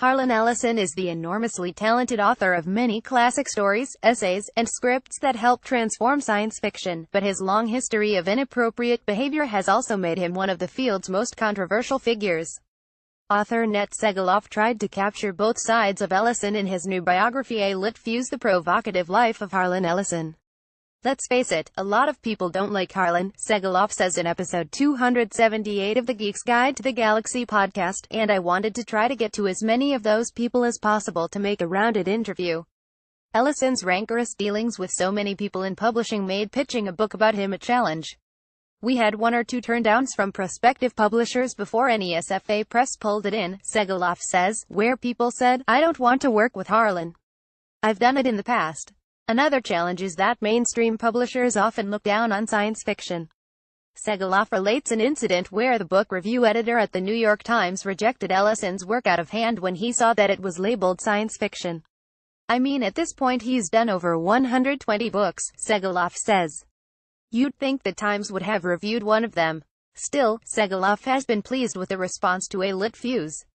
Harlan Ellison is the enormously talented author of many classic stories, essays, and scripts that help transform science fiction, but his long history of inappropriate behavior has also made him one of the field's most controversial figures. Author Nat Segaloff tried to capture both sides of Ellison in his new biography A Lit Fuse: The Provocative Life of Harlan Ellison. Let's face it, a lot of people don't like Harlan, Segaloff says in episode 278 of the Geek's Guide to the Galaxy podcast, and I wanted to try to get to as many of those people as possible to make a rounded interview. Ellison's rancorous dealings with so many people in publishing made pitching a book about him a challenge. We had one or two turndowns from prospective publishers before any SFA press pulled it in, Segaloff says, where people said, I don't want to work with Harlan. I've done it in the past. Another challenge is that mainstream publishers often look down on science fiction. Segaloff relates an incident where the book review editor at the New York Times rejected Ellison's work out of hand when he saw that it was labeled science fiction. I mean, at this point he's done over 120 books, Segaloff says. You'd think the Times would have reviewed one of them. Still, Segaloff has been pleased with the response to A Lit Fuse.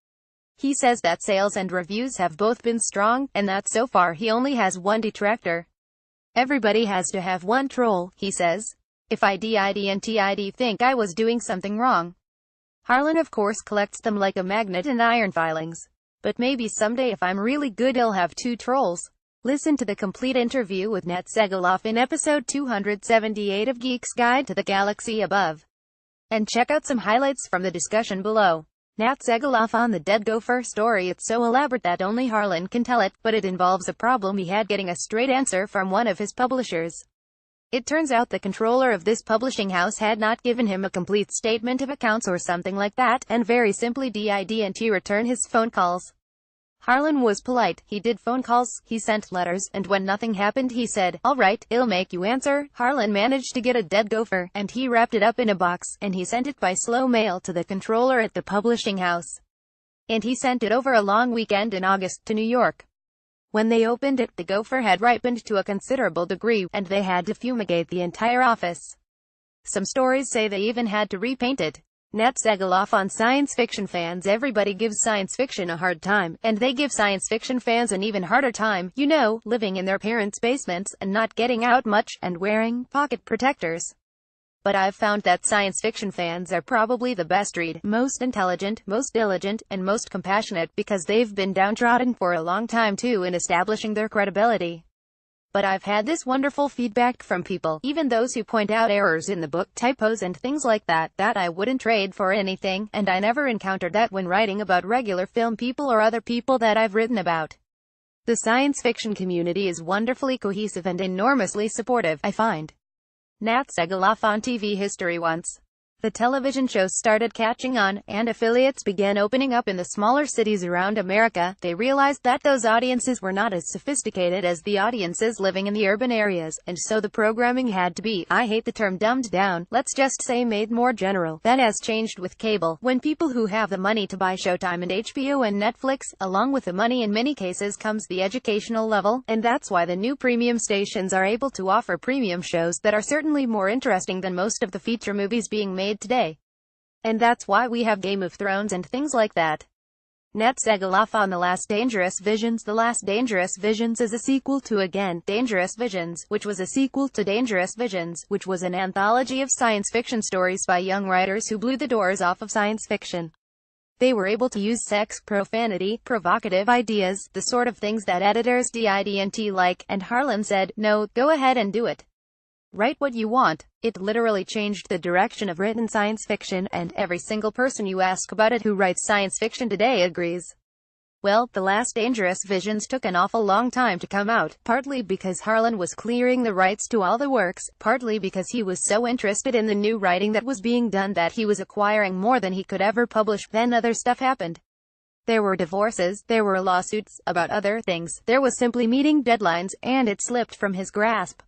He says that sales and reviews have both been strong, and that so far he only has one detractor. Everybody has to have one troll, he says. If I didn't think I was doing something wrong. Harlan of course collects them like a magnet and iron filings. But maybe someday if I'm really good I'll have two trolls. Listen to the complete interview with Nat Segaloff in episode 278 of Geek's Guide to the Galaxy above. And check out some highlights from the discussion below. Nat Segaloff on the dead gopher story. It's so elaborate that only Harlan can tell it, but it involves a problem he had getting a straight answer from one of his publishers. It turns out the controller of this publishing house had not given him a complete statement of accounts or something like that, and very simply didn't return his phone calls. Harlan was polite, he did phone calls, he sent letters, and when nothing happened he said, alright, I'll make you answer. Harlan managed to get a dead gopher, and he wrapped it up in a box, and he sent it by slow mail to the controller at the publishing house. And he sent it over a long weekend in August to New York. When they opened it, the gopher had ripened to a considerable degree, and they had to fumigate the entire office. Some stories say they even had to repaint it. Nat Segaloff on science fiction fans. Everybody gives science fiction a hard time, and they give science fiction fans an even harder time, you know, living in their parents' basements, and not getting out much, and wearing pocket protectors. But I've found that science fiction fans are probably the best read, most intelligent, most diligent, and most compassionate, because they've been downtrodden for a long time too in establishing their credibility. But I've had this wonderful feedback from people, even those who point out errors in the book, typos and things like that, that I wouldn't trade for anything, and I never encountered that when writing about regular film people or other people that I've written about. The science fiction community is wonderfully cohesive and enormously supportive, I find. Nat Segaloff on TV history. Once the television shows started catching on, and affiliates began opening up in the smaller cities around America, they realized that those audiences were not as sophisticated as the audiences living in the urban areas, and so the programming had to be, I hate the term dumbed down, let's just say made more general. That has changed with cable, when people who have the money to buy Showtime and HBO and Netflix, along with the money in many cases comes the educational level, and that's why the new premium stations are able to offer premium shows that are certainly more interesting than most of the feature movies being made today. And that's why we have Game of Thrones and things like that. Nat Segaloff on The Last Dangerous Visions. The Last Dangerous Visions is a sequel to Again, Dangerous Visions, which was a sequel to Dangerous Visions, which was an anthology of science fiction stories by young writers who blew the doors off of science fiction. They were able to use sex, profanity, provocative ideas, the sort of things that editors didn't like, and Harlan said, no, go ahead and do it. Write what you want. It literally changed the direction of written science fiction, and every single person you ask about it who writes science fiction today agrees. Well, The Last Dangerous Visions took an awful long time to come out, partly because Harlan was clearing the rights to all the works, partly because he was so interested in the new writing that was being done that he was acquiring more than he could ever publish. Then other stuff happened. There were divorces, there were lawsuits, about other things, there was simply meeting deadlines, and it slipped from his grasp.